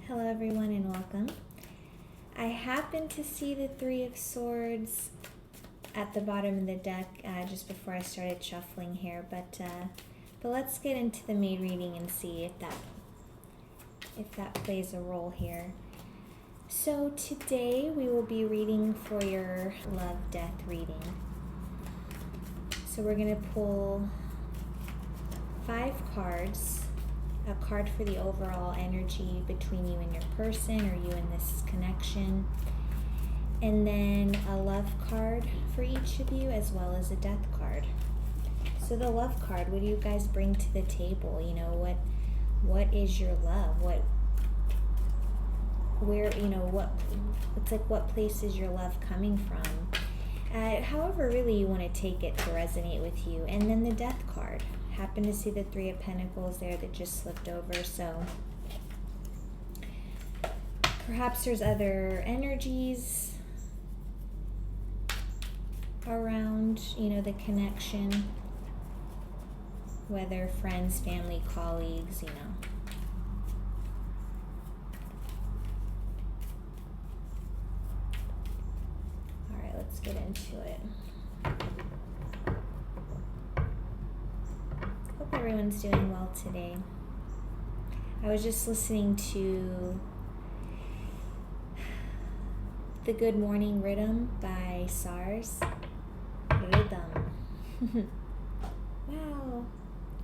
Hello everyone and welcome. I happened to see the Three of Swords at the bottom of the deck just before I started shuffling here, but let's get into the main reading and see if that plays a role here. So today we will be reading for your love-death reading. So we're going to pull 5 cards. A card for the overall energy between you and your person, or you and this connection, and then a love card for each of you, as well as a death card. So the love card, what do you guys bring to the table? You know, what is your love? What place is your love coming from? However really you want to take it to resonate with you. And then the death card. Happen to see the Three of Pentacles there that just slipped over, so perhaps there's other energies around, the connection, whether friends, family, colleagues, All right, let's get into it. Hope everyone's doing well today. I was just listening to The Good Morning Rhythm by SARS. Rhythm. Wow.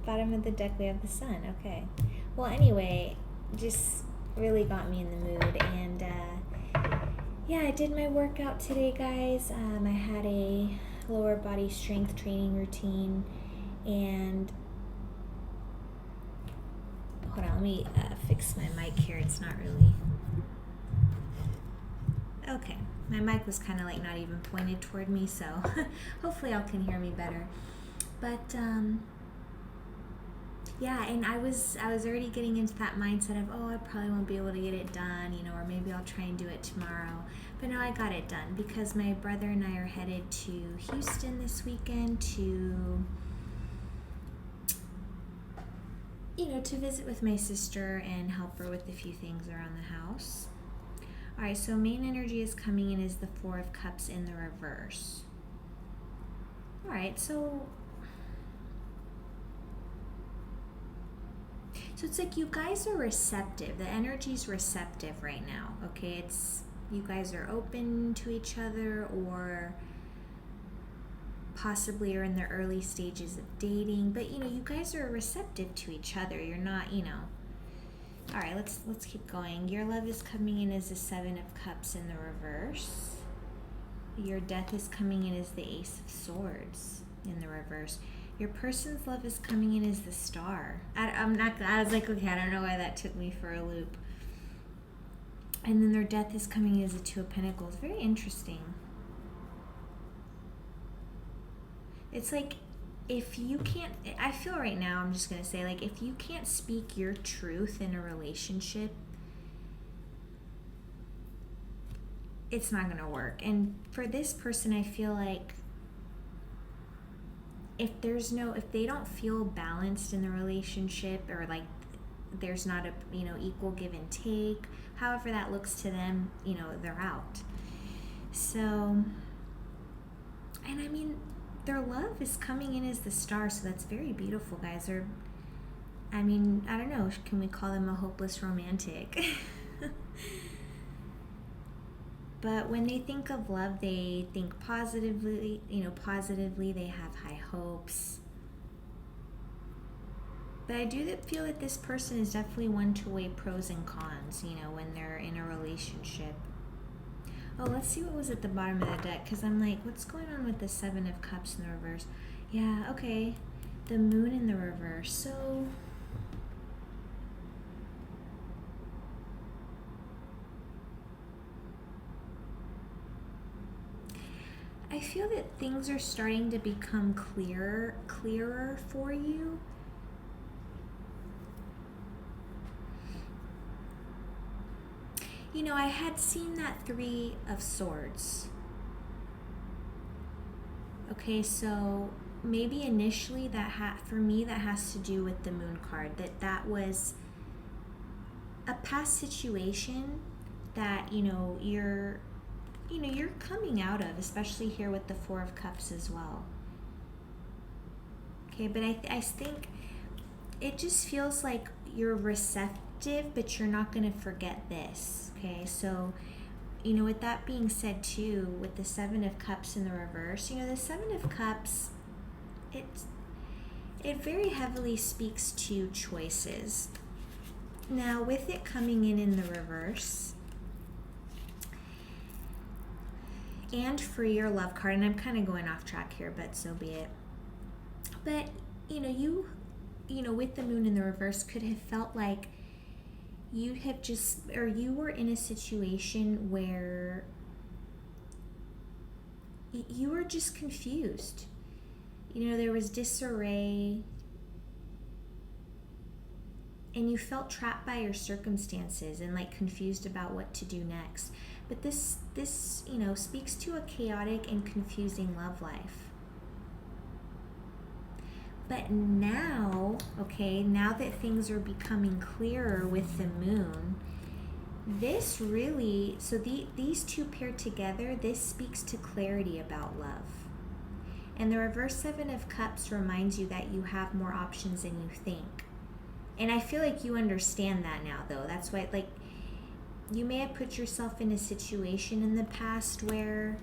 Bottom of the deck we have the sun. Okay. Well, anyway, just really got me in the mood. And yeah, I did my workout today, guys. I had a lower body strength training routine. And hold on, let me fix my mic here. It's not really... Okay, my mic was kind of like not even pointed toward me, so hopefully y'all can hear me better. But yeah, and I was already getting into that mindset of, I probably won't be able to get it done, or maybe I'll try and do it tomorrow. But no, I got it done because my brother and I are headed to Houston this weekend to visit with my sister and help her with a few things around the house. All right, so main energy is coming in is the Four of Cups in the reverse. All right, so it's like you guys are receptive. The energy's receptive right now, okay? It's you guys are open to each other, or possibly are in the early stages of dating, but you guys are receptive to each other. You're not, All right, let's keep going. Your love is coming in as the Seven of Cups in the reverse. Your death is coming in as the Ace of Swords in the reverse. Your person's love is coming in as the Star. I was like, okay, I don't know why that took me for a loop. And then their death is coming in as the Two of Pentacles. Very interesting. It's like, if you can't, I feel right now, I'm just going to say, like, if you can't speak your truth in a relationship, it's not going to work. And for this person, I feel like if they don't feel balanced in the relationship, or like there's not a, equal give and take, however that looks to them, they're out. So, and I mean, their love is coming in as the Star, so that's very beautiful, guys. I don't know, can we call them a hopeless romantic? But when they think of love, they think positively, they have high hopes. But I do feel that this person is definitely one to weigh pros and cons, when they're in a relationship. Oh, let's see what was at the bottom of the deck, because I'm like, what's going on with the Seven of Cups in the reverse? Yeah, okay. The Moon in the reverse. So, I feel that things are starting to become clearer for you. I had seen that Three of Swords. Okay, so maybe initially for me that has to do with the Moon card. That was a past situation that, you're coming out of, especially here with the Four of Cups as well. Okay, but I think it just feels like you're receptive, but you're not going to forget this. Okay, so, with that being said too, with the Seven of Cups in the reverse, the Seven of Cups, it very heavily speaks to choices. Now, with it coming in the reverse, and for your love card, and I'm kind of going off track here, but so be it. But, you with the moon in the reverse could have felt like you were in a situation where you were just confused. There was disarray, and you felt trapped by your circumstances and like confused about what to do next. But this speaks to a chaotic and confusing love life. But now, now that things are becoming clearer with the moon, this really, these two paired together, this speaks to clarity about love. And the reverse Seven of Cups reminds you that you have more options than you think. And I feel like you understand that now, though. That's why, you may have put yourself in a situation in the past where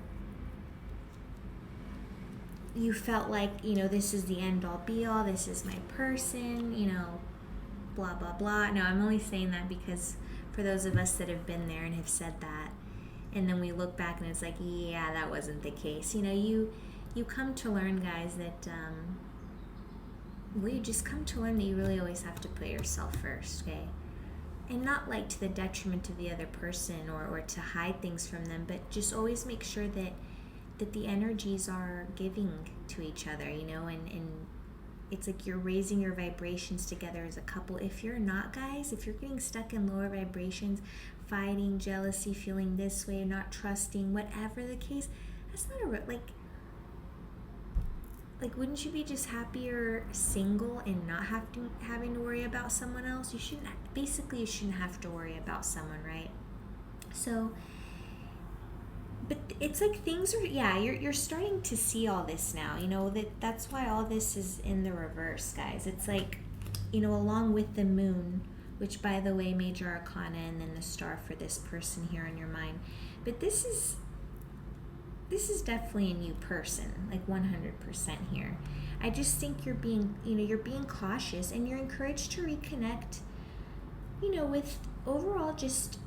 you felt like, this is the end all be all, this is my person, blah, blah, blah. No, I'm only saying that because for those of us that have been there and have said that, and then we look back and it's like, yeah, that wasn't the case. You come to learn, guys, that, you just come to learn that you really always have to put yourself first, okay? And not to the detriment of the other person or to hide things from them, but just always make sure that the energies are giving to each other, and it's like you're raising your vibrations together as a couple. If you're not, guys, if you're getting stuck in lower vibrations, fighting, jealousy, feeling this way, not trusting, whatever the case, that's not wouldn't you be just happier single and not having to worry about someone else? You shouldn't have to worry about someone, right? So, but it's like things are, you're starting to see all this now, that's why all this is in the reverse, guys. It's like, along with the moon, which, by the way, major arcana, and then the star for this person here in your mind. But this is definitely a new person, 100% here. I just think you're being cautious, and you're encouraged to reconnect, with overall just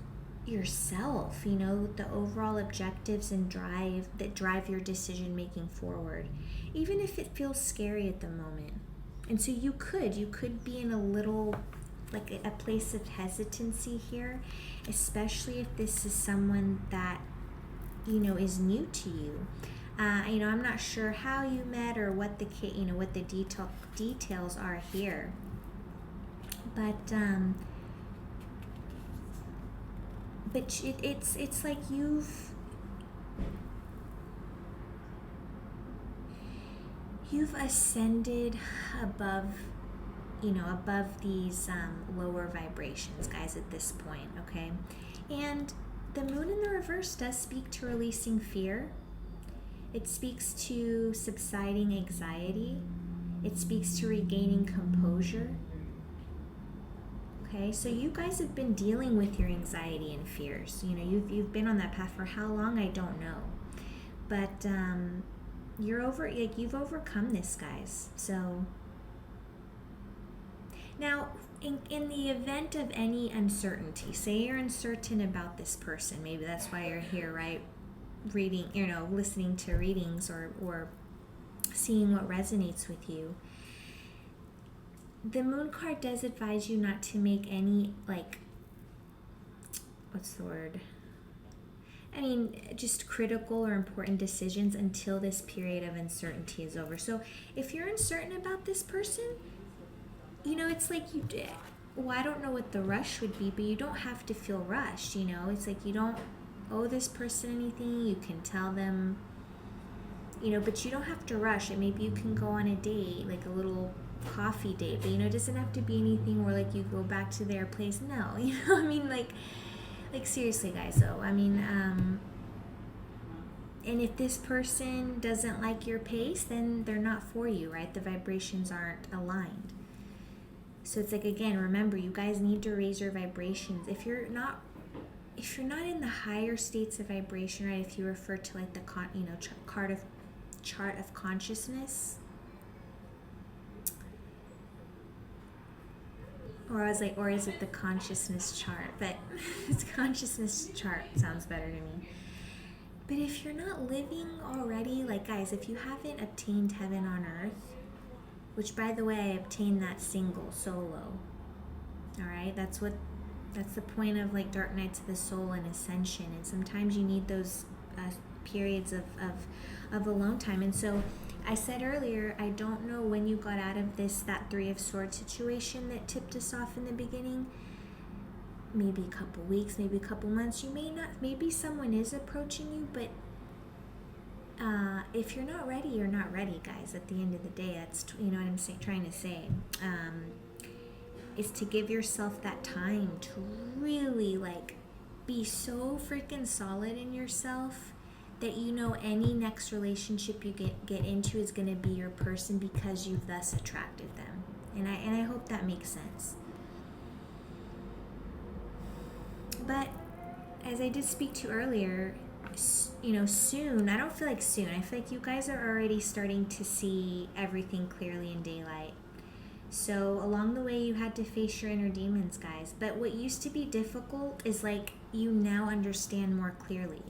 yourself, the overall objectives and drive that drive your decision making forward, even if it feels scary at the moment. And so you could be in a little, a place of hesitancy here, especially if this is someone that is new to you. I'm not sure how you met or what the details are here, but it's like you've ascended above these lower vibrations, guys, at this point, okay? And the moon in the reverse does speak to releasing fear. It speaks to subsiding anxiety. It speaks to regaining composure. Okay, so you guys have been dealing with your anxiety and fears. You've been on that path for how long, I don't know. But you've overcome this, guys. So now, in the event of any uncertainty, say you're uncertain about this person, maybe that's why you're here, right? Reading, listening to readings or seeing what resonates with you. The moon card does advise you not to make any, what's the word? Just critical or important decisions until this period of uncertainty is over. So if you're uncertain about this person, it's like I don't know what the rush would be, but you don't have to feel rushed, It's like you don't owe this person anything. You can tell them, but you don't have to rush it. Maybe you can go on a date, a little coffee date, but it doesn't have to be anything where like you go back to their place. No, I mean, like seriously, guys, though. I mean, and if this person doesn't like your pace, then they're not for you, right? The vibrations aren't aligned. So it's like, again, remember, you guys need to raise your vibrations. If you're not in the higher states of vibration, right? If you refer to like the chart of consciousness, or I was like, or is it the consciousness chart? But it's consciousness chart sounds better to me. But if you're not living already, like, guys, if you haven't obtained heaven on earth, which, by the way, I obtained that single, solo. All right, that's the point of like Dark Nights of the Soul and Ascension. And sometimes you need those periods of alone time. And so I said earlier, I don't know when you got out of that Three of Swords situation that tipped us off in the beginning. Maybe a couple weeks, maybe a couple months. You may not, maybe someone is approaching you, but if you're not ready, you're not ready, guys. At the end of the day, that's, what I'm trying to say. Is to give yourself that time to really like be so freaking solid in yourself that any next relationship you get into is going to be your person, because you've thus attracted them. And I hope that makes sense. But as I did speak to earlier, soon, I don't feel like soon. I feel like you guys are already starting to see everything clearly in daylight. So along the way, you had to face your inner demons, guys. But what used to be difficult is like you now understand more clearly.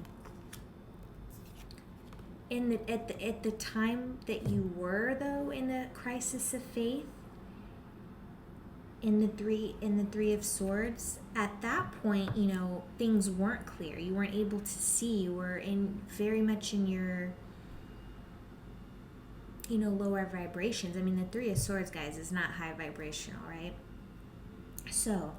At the time that you were, though, in the crisis of faith, in the three of swords, at that point, things weren't clear. You weren't able to see. You were very much in your lower vibrations. I mean, the Three of Swords, guys, is not high vibrational, right? So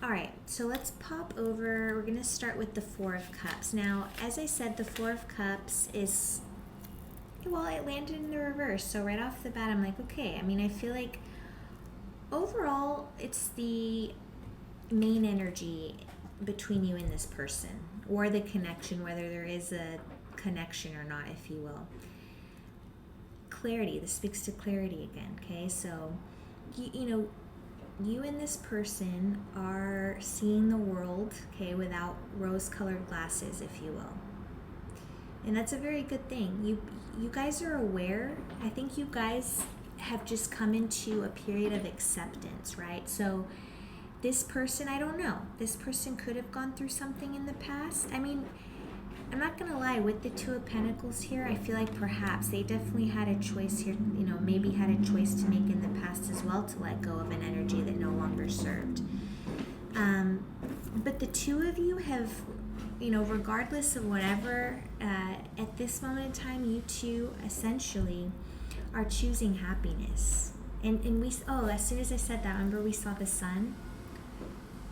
all right, so let's pop over. We're going to start with the Four of Cups. Now, as I said, the Four of Cups is, well, it landed in the reverse. So right off the bat, I'm like, okay. I mean, I feel like overall, it's the main energy between you and this person, or the connection, whether there is a connection or not, if you will. Clarity. This speaks to clarity again, okay? So, you and this person are seeing the world, okay, without rose-colored glasses, if you will. And that's a very good thing. You guys are aware. I think you guys have just come into a period of acceptance, right? So this person, I don't know. This person could have gone through something in the past. I mean, I'm not going to lie, with the Two of Pentacles here, I feel like perhaps they definitely had a choice here, maybe had a choice to make in the past as well, to let go of an energy that no longer served. But the two of you have, regardless of whatever, at this moment in time, you two essentially are choosing happiness. And as soon as I said that, remember we saw the sun?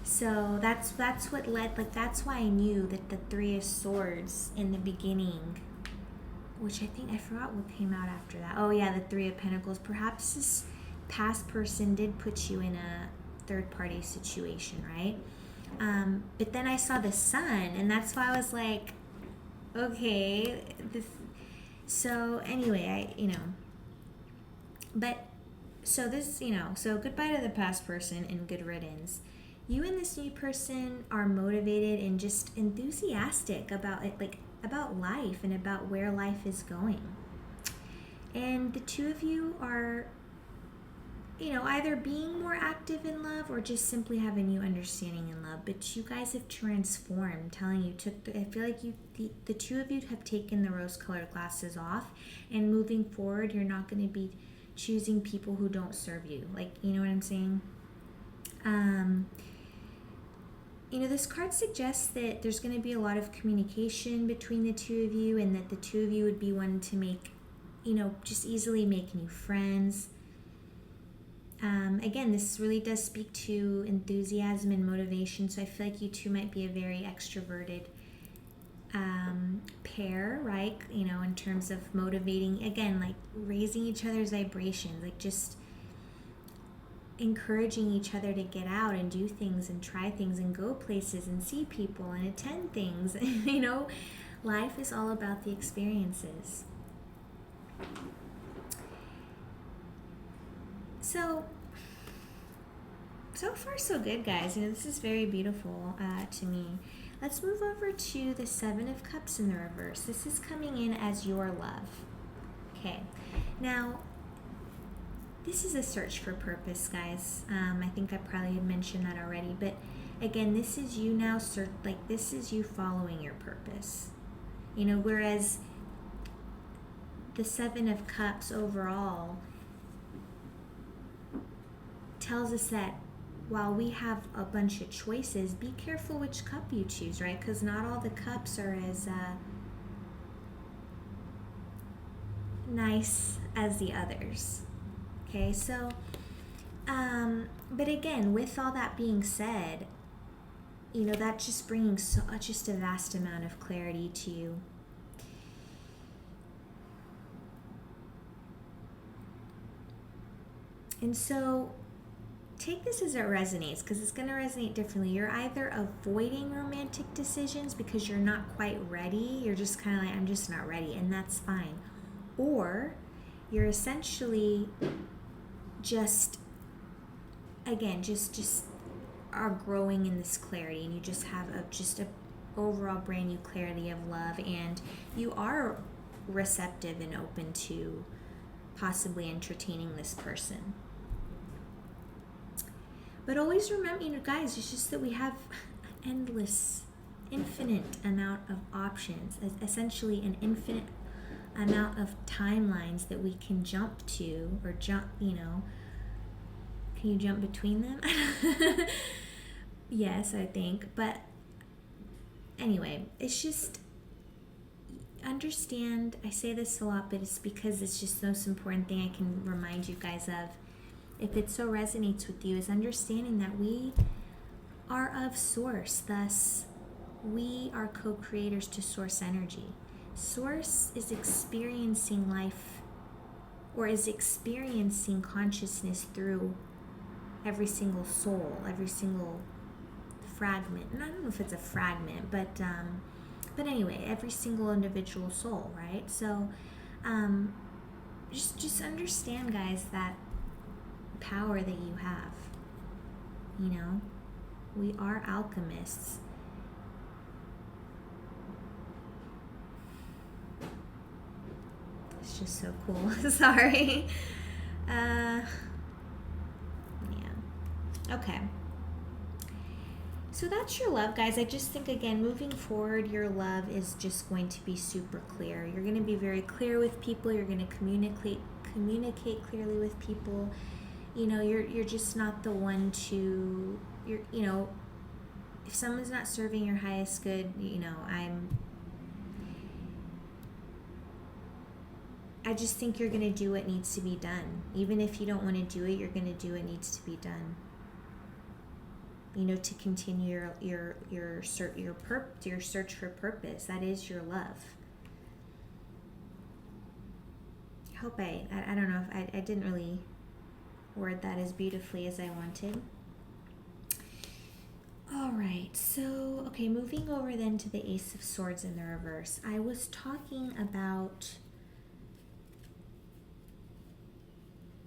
So that's what led, like, that's why I knew that the Three of Swords in the beginning, which I forgot what came out after that. Oh yeah, the Three of Pentacles. Perhaps this past person did put you in a third party situation, right? But then I saw the sun, and that's why I was like, okay, so anyway, but so this, so goodbye to the past person and good riddance. You and this new person are motivated and just enthusiastic about it, like about life and about where life is going. And the two of you are, either being more active in love or just simply have a new understanding in love. But you guys have transformed. I'm telling you, I feel like the two of you have taken the rose-colored glasses off, and moving forward, you're not going to be choosing people who don't serve you. Like, you know what I'm saying? This card suggests that there's going to be a lot of communication between the two of you, and that the two of you would be one to make, just easily make new friends. Again, this really does speak to enthusiasm and motivation, so I feel like you two might be a very extroverted pair, right? You know, in terms of motivating, again, like raising each other's vibrations, like just encouraging each other to get out and do things and try things and go places and see people and attend things. You know, life is all about the experiences. So far so good, guys. You know, this is very beautiful to me. Let's move over to the Seven of Cups in the reverse. This is coming in as your love. Okay, now this is a search for purpose, guys. I think I probably had mentioned that already, but again, this is you now, this is you following your purpose. You know, whereas the Seven of Cups overall tells us that while we have a bunch of choices, be careful which cup you choose, right? Because not all the cups are as nice as the others. Okay, so, but again, with all that being said, you know, that's just bringing just a vast amount of clarity to you. And so, take this as it resonates, because it's going to resonate differently. You're either avoiding romantic decisions because you're not quite ready. You're just kind of like, I'm just not ready, and that's fine. Or you're essentially just are growing in this clarity, and you just have a overall brand new clarity of love, and you are receptive and open to possibly entertaining this person. But always remember, you know, guys, it's just that we have infinite amount of options, essentially an infinite amount of timelines that we can jump to, or you know, can you jump between them? Yes, I think. But anyway, it's just, understand, I say this a lot, but it's because it's just the most important thing I can remind you guys of, if it so resonates with you, is understanding that we are of source, thus we are co-creators to source energy. Source is experiencing life, or is experiencing consciousness through every single soul, every single fragment. And I don't know if it's a fragment, but anyway, every single individual soul, right? So just understand, guys, that power that you have. You know, we are alchemists. It's just so cool. Sorry. Yeah. Okay. So that's your love, guys. I just think, again, moving forward, your love is just going to be super clear. You're going to be very clear with people. You're going to communicate clearly with people. You know, you're just not the one to, you know, if someone's not serving your highest good, you know, I just think you're going to do what needs to be done. Even if you don't want to do it, you're going to do what needs to be done. You know, to continue your search for purpose. That is your love. I hope I don't know if I didn't really word that as beautifully as I wanted. All right, so, okay, moving over then to the Ace of Swords in the reverse. I was talking about,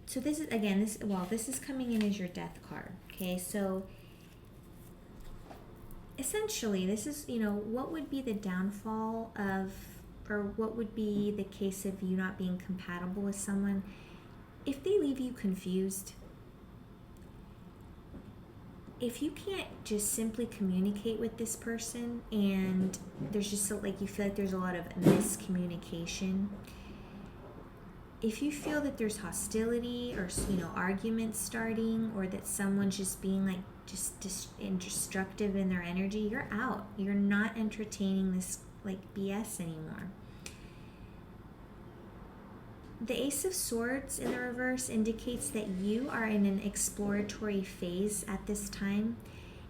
so this is, again, this is coming in as your Death card, okay? So, essentially, this is, you know, what would be the downfall of, or what would be the case of you not being compatible with someone? If they leave you confused, if you can't just simply communicate with this person, and there's just like, you feel like there's a lot of miscommunication, if you feel that there's hostility or, you know, arguments starting, or that someone's just being like just destructive in their energy, you're out. You're not entertaining this like BS anymore. The Ace of Swords in the reverse indicates that you are in an exploratory phase at this time,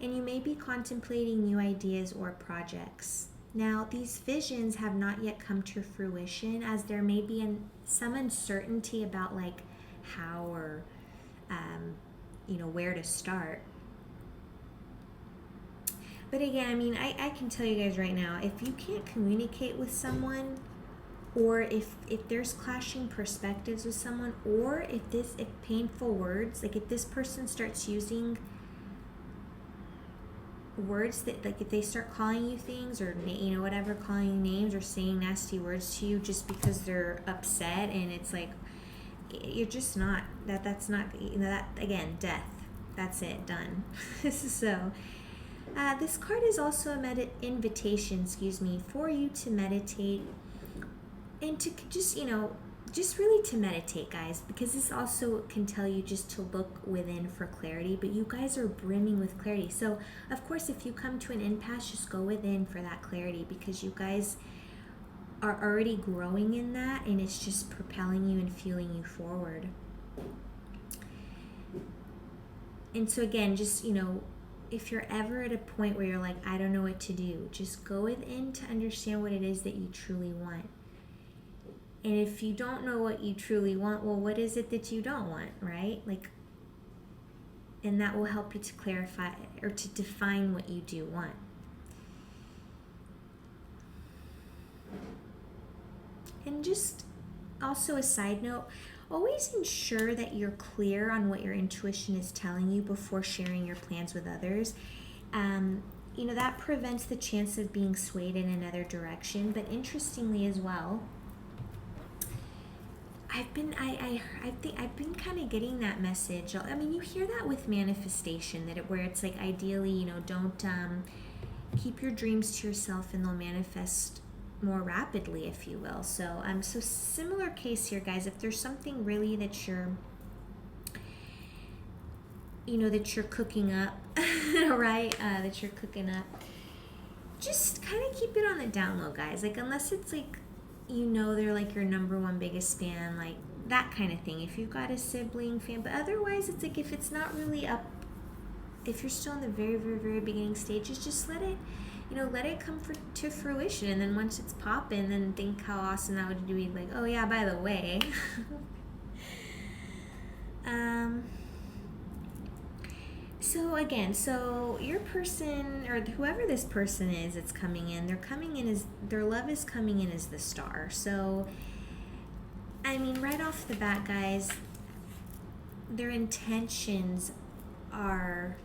and you may be contemplating new ideas or projects. Now, these visions have not yet come to fruition, as there may be some uncertainty about like how or where to start. But again, I mean, I can tell you guys right now, if you can't communicate with someone, or if there's clashing perspectives with someone, or if painful words, like if this person starts using words that, like if they start calling you things, or whatever, calling you names or saying nasty words to you just because they're upset, and it's like you're just not that's not, that again, death, that's it, done. So this card is also an invitation, for you to meditate and to just really to meditate, guys, because this also can tell you just to look within for clarity. But you guys are brimming with clarity. So, of course, if you come to an impasse, just go within for that clarity, because you guys are already growing in that, and it's just propelling you and fueling you forward. And so, again, just, if you're ever at a point where you're like, I don't know what to do, just go within to understand what it is that you truly want. And if you don't know what you truly want, well, what is it that you don't want, right? Like, and that will help you to clarify or to define what you do want. And just also a side note, always ensure that you're clear on what your intuition is telling you before sharing your plans with others. That prevents the chance of being swayed in another direction. But interestingly as well, I've been kind of getting that message. I mean, you hear that with manifestation, where it's like, ideally, don't keep your dreams to yourself, and they'll manifest more rapidly, if you will. So so similar case here, guys. If there's something really that you're cooking up, right? That you're cooking up, just kind of keep it on the down low, guys. Like, unless it's like, they're like your number one biggest fan, like that kind of thing. If you've got a sibling fan, but otherwise, it's like, if it's not really up, if you're still in the very, very, very beginning stages, just let it come to fruition. And then once it's popping, then think how awesome that would be. Like, oh yeah, by the way. So again, your person, or whoever this person is that's coming in, their love is coming in as the Star. So, I mean, right off the bat, guys, their intentions are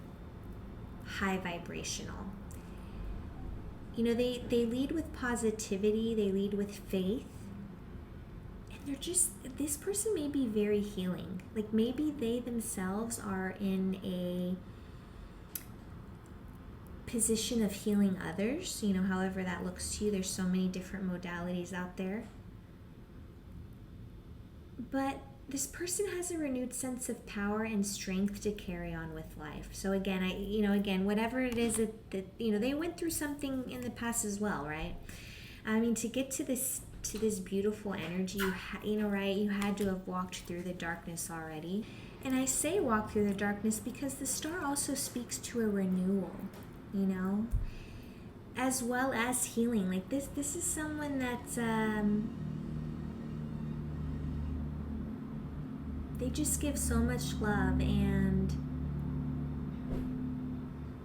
high vibrational. They lead with positivity, they lead with faith, and this person may be very healing. Like, maybe they themselves are in a position of healing others, however that looks to you. There's so many different modalities out there. But this person has a renewed sense of power and strength to carry on with life. So again, whatever it is that they went through something in the past as well, right? I mean, to get to this beautiful energy, you had to have walked through the darkness already. And I say walk through the darkness because the Star also speaks to a renewal, as well as healing. Like, this is someone that's they just give so much love, and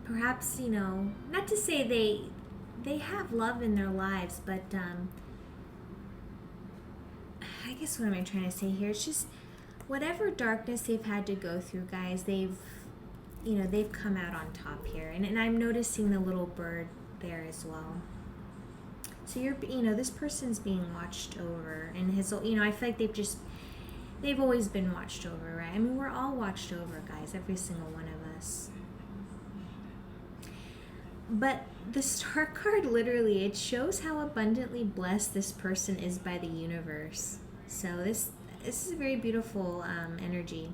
perhaps, not to say they have love in their lives, but I guess, what am I trying to say here? It's just whatever darkness they've had to go through, guys, they've come out on top here. And I'm noticing the little bird there as well. So this person's being watched over, and I feel like they've always been watched over, right? I mean, we're all watched over, guys, every single one of us. But the Star card, literally, it shows how abundantly blessed this person is by the universe. So this is a very beautiful energy.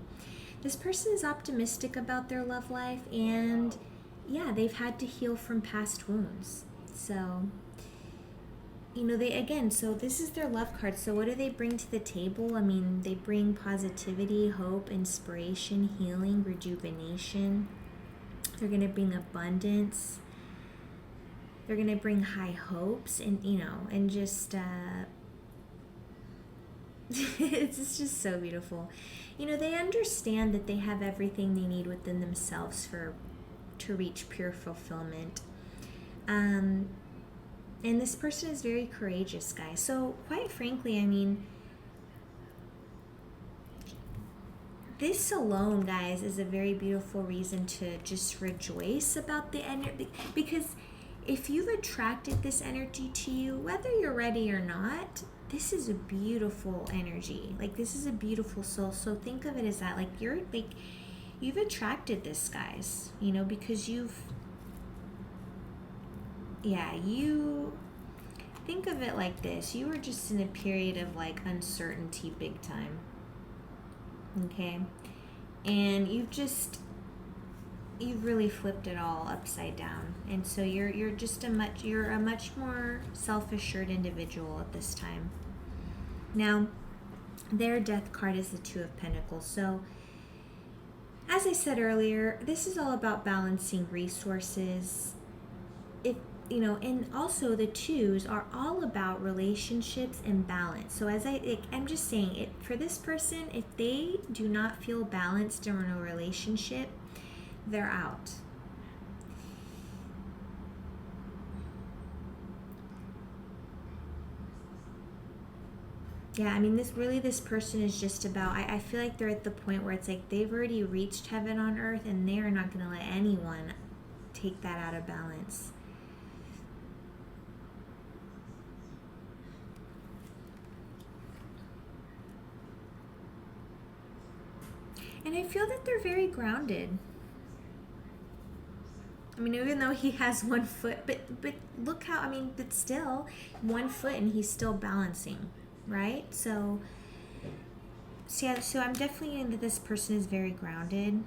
This person is optimistic about their love life, and yeah, they've had to heal from past wounds. So, so this is their love card. So what do they bring to the table? I mean, they bring positivity, hope, inspiration, healing, rejuvenation. They're going to bring abundance. they're going to bring high hopes, and and just it's just so beautiful. They understand that they have everything they need within themselves to reach pure fulfillment. And this person is very courageous, guys. So quite frankly, this alone, guys, is a very beautiful reason to just rejoice about the energy, because if you've attracted this energy to you, whether you're ready or not, this is a beautiful energy. Like, this is a beautiful soul. So think of it as that, like, you've attracted this, guys, because you think of it like this. You were just in a period of like uncertainty big time. Okay? And you've really flipped it all upside down. And so you're a much more self-assured individual at this time. Now, their death card is the Two of Pentacles. So, as I said earlier, this is all about balancing resources. And also the twos are all about relationships and balance. So I'm just saying it for this person, if they do not feel balanced in a relationship, they're out. Yeah, this person is just about, I feel like they're at the point where it's like they've already reached heaven on earth, and they're not going to let anyone take that out of balance. And I feel that they're very grounded. Even though he has 1 foot, but look how, but still 1 foot and he's still balancing, right? So I'm definitely into this person is very grounded.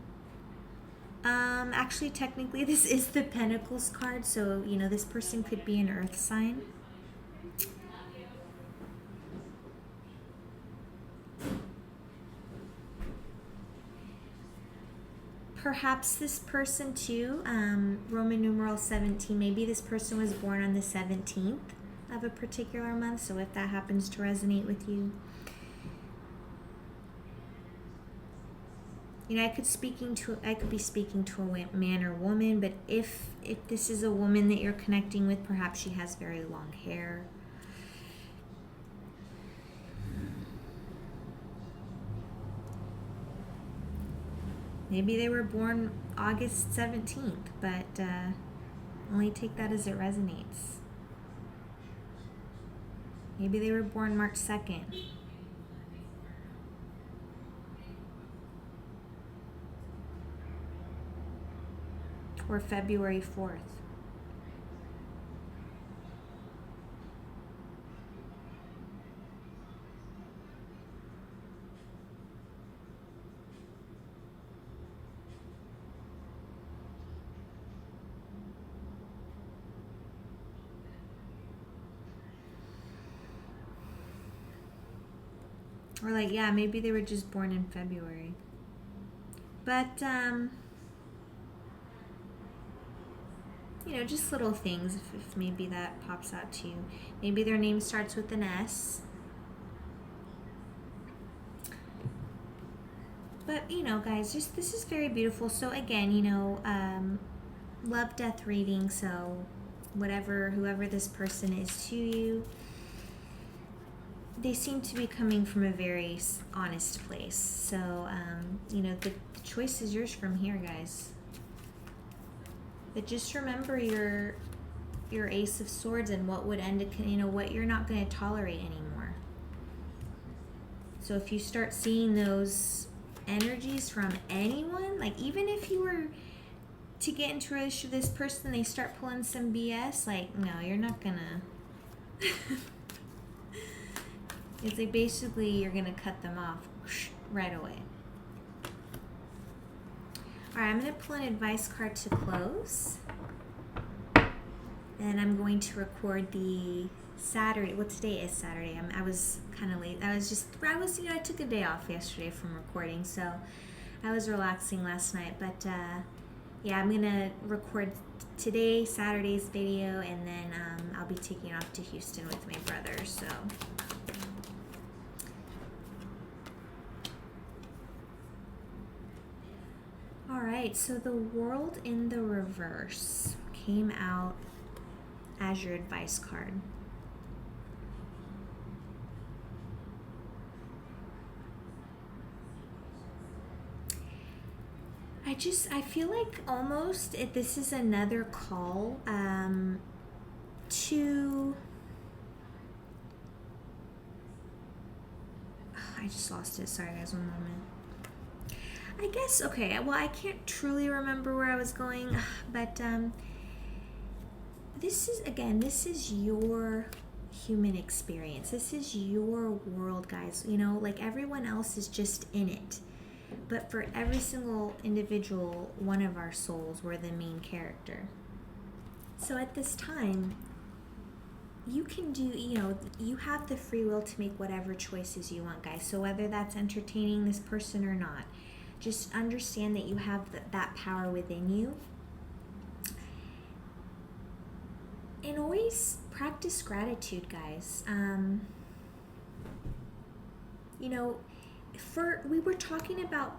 Actually, technically, this is the Pentacles card, so, this person could be an earth sign. Perhaps this person too, Roman numeral 17, maybe this person was born on the 17th of a particular month, so if that happens to resonate with you. I could be speaking to a man or woman, but if this is a woman that you're connecting with, perhaps she has very long hair. Maybe they were born August 17th, but only take that as it resonates. Maybe they were born March 2nd. Or February 4th. Or maybe they were just born in February. But, just little things, if maybe that pops out to you. Maybe their name starts with an S. But, guys, this is very beautiful. So, again, love, death reading. So, whoever this person is to you, they seem to be coming from a very honest place. So, the choice is yours from here, guys. But just remember your Ace of Swords and what would end, what you're not going to tolerate anymore. So if you start seeing those energies from anyone, like even if you were to get into a relationship with this person, they start pulling some BS, no, you're not going to... It's like basically you're going to cut them off right away. Alright, I'm going to pull an advice card to close. And I'm going to record the Saturday. Well, today is Saturday. I was kind of late. I took a day off yesterday from recording, so I was relaxing last night. But, I'm going to record today, Saturday's video, and then I'll be taking off to Houston with my brother, so. All right, so the World in the Reverse came out as your advice card. I feel like almost this is another call to, I just lost it. Sorry guys, one moment. I guess, okay, well, I can't truly remember where I was going, but this is your human experience. This is your world, guys. You know, like everyone else is just in it. But for every single individual one of our souls, we're the main character. So at this time, you can do, you have the free will to make whatever choices you want, guys. So whether that's entertaining this person or not, just understand that you have that power within you. And always practice gratitude, guys. We were talking about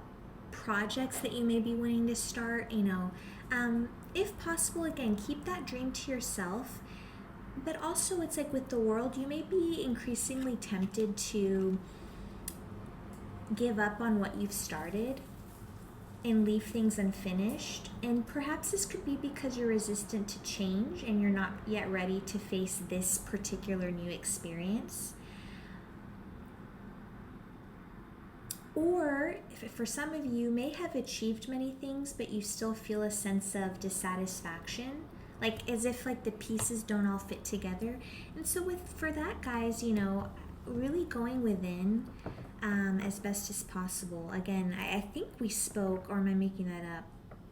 projects that you may be wanting to start, if possible, again, keep that dream to yourself. But also, it's like with the world, you may be increasingly tempted to give up on what you've started and leave things unfinished. And perhaps this could be because you're resistant to change and you're not yet ready to face this particular new experience. Or for some of you, may have achieved many things, but you still feel a sense of dissatisfaction, like as if like the pieces don't all fit together. And so for that, guys, really going within as best as possible. Again, I think we spoke, or am I making that up?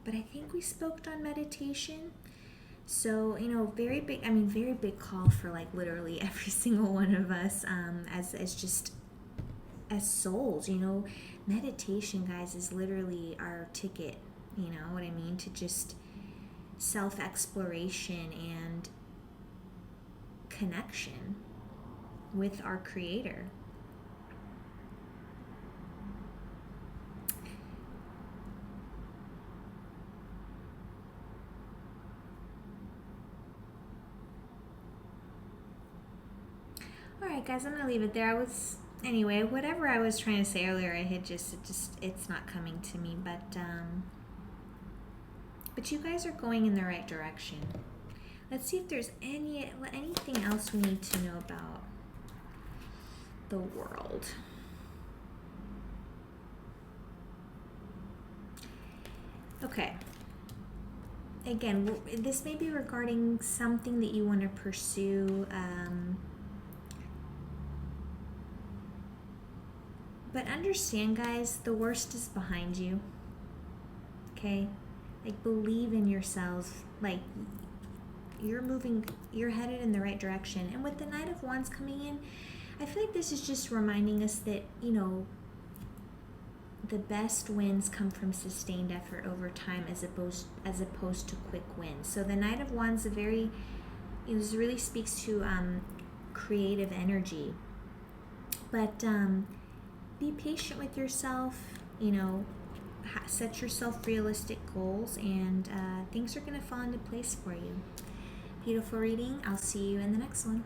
But I think we spoke on meditation. So, very big call for like literally every single one of us as souls. Meditation, guys, is literally our ticket, what I mean, to just self-exploration and connection with our Creator. All right, guys, I'm gonna leave it there. Anyway, whatever I was trying to say earlier, it's not coming to me, but you guys are going in the right direction. Let's see if there's anything else we need to know about the world. Okay. Again, this may be regarding something that you want to pursue, but understand, guys, the worst is behind you. Okay? Like, believe in yourself. Like, you're headed in the right direction. And with the Knight of Wands coming in, I feel like this is just reminding us that, the best wins come from sustained effort over time as opposed to quick wins. So the Knight of Wands this really speaks to creative energy. But be patient with yourself, set yourself realistic goals, and things are going to fall into place for you. Beautiful reading. I'll see you in the next one.